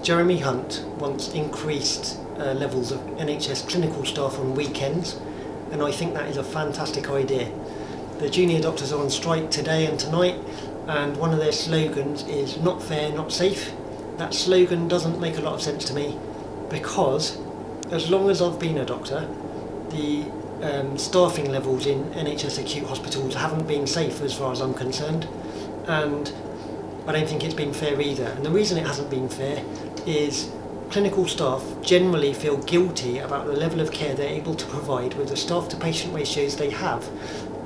Jeremy Hunt wants increased levels of NHS clinical staff on weekends, and I think that is a fantastic idea. The junior doctors are on strike today and tonight, and one of their slogans is "not fair, not safe." That slogan doesn't make a lot of sense to me, because as long as I've been a doctor, the staffing levels in NHS acute hospitals haven't been safe as far as I'm concerned, and I don't think it's been fair either. And the reason it hasn't been fair is clinical staff generally feel guilty about the level of care they're able to provide with the staff to patient ratios they have,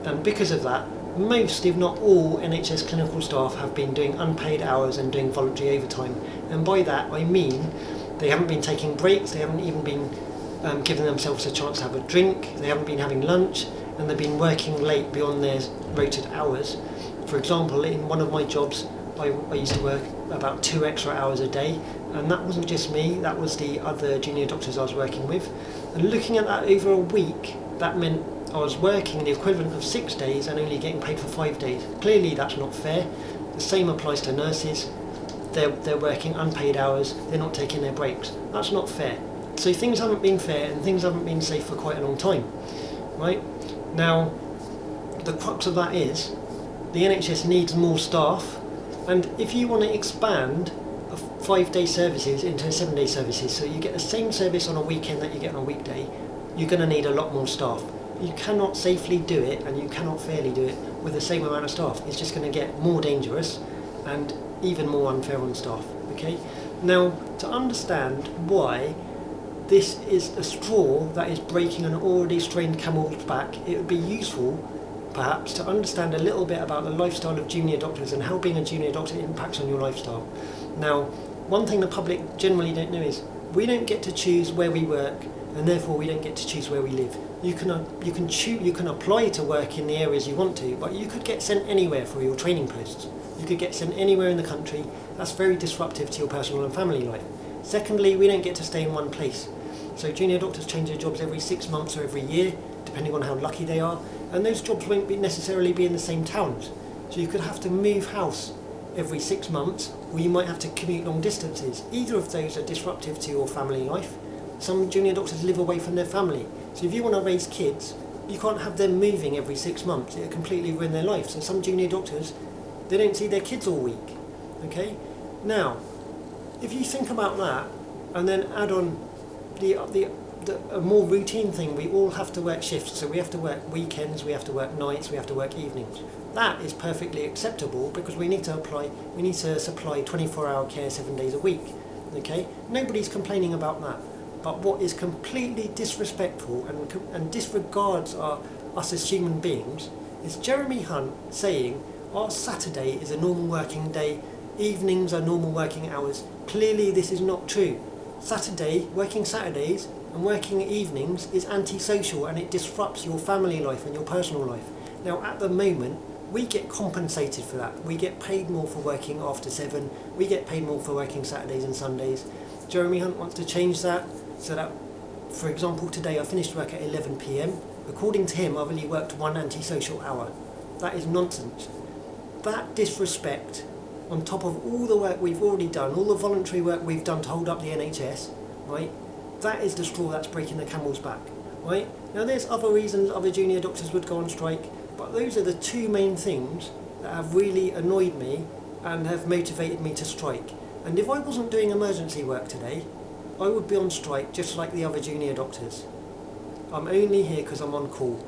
and because of that, most if not all NHS clinical staff have been doing unpaid hours and doing voluntary overtime. And by that I mean they haven't been taking breaks, they haven't even been giving themselves a chance to have a drink, they haven't been having lunch, and they've been working late beyond their rotated hours. For example, in one of my jobs, I used to work about 2 extra hours a day, and that wasn't just me, that was the other junior doctors I was working with. And looking at that over a week, that meant I was working the equivalent of 6 days and only getting paid for 5 days. Clearly that's not fair. The same applies to nurses. They're working unpaid hours, they're not taking their breaks. That's not fair. So things haven't been fair and things haven't been safe for quite a long time, right? Now, the crux of that is the NHS needs more staff, and if you want to expand 5-day services into 7-day services, so you get the same service on a weekend that you get on a weekday, you're going to need a lot more staff. You cannot safely do it, and you cannot fairly do it with the same amount of staff. It's just going to get more dangerous and even more unfair on staff. Okay? Now, to understand why this is a straw that is breaking an already strained camel's back, it would be useful perhaps to understand a little bit about the lifestyle of junior doctors and how being a junior doctor impacts on your lifestyle. Now, one thing the public generally don't know is we don't get to choose where we work, and therefore we don't get to choose where we live. You can apply to work in the areas you want to, but you could get sent anywhere for your training posts. You could get sent anywhere in the country. That's very disruptive to your personal and family life. Secondly, we don't get to stay in one place. So junior doctors change their jobs every 6 months or every year, depending on how lucky they are, and those jobs won't necessarily be in the same towns. So you could have to move house every 6 months, or you might have to commute long distances. Either of those are disruptive to your family life. Some junior doctors live away from their family. So if you want to raise kids, you can't have them moving every 6 months. It'll completely ruin their life. So some junior doctors, they don't see their kids all week. Okay? Now, if you think about that, and then add on a more routine thing, we all have to work shifts. So we have to work weekends, we have to work nights, we have to work evenings. That is perfectly acceptable because we need to supply 24-hour care 7 days a week. Okay? Nobody's complaining about that. But what is completely disrespectful and disregards us as human beings is Jeremy Hunt saying our Saturday is a normal working day, evenings are normal working hours. Clearly this is not true. Working Saturdays and working evenings is antisocial, and it disrupts your family life and your personal life. Now at the moment, we get compensated for that. We get paid more for working after 7, we get paid more for working Saturdays and Sundays. Jeremy Hunt wants to change that, so that, for example, today I finished work at 11 PM. According to him, I've only worked 1 antisocial hour. That is nonsense. That disrespect, on top of all the work we've already done, all the voluntary work we've done to hold up the NHS, right? That is the straw that's breaking the camel's back, right? Now there's other reasons other junior doctors would go on strike, but those are the 2 main things that have really annoyed me and have motivated me to strike. And if I wasn't doing emergency work today, I would be on strike just like the other junior doctors. I'm only here because I'm on call.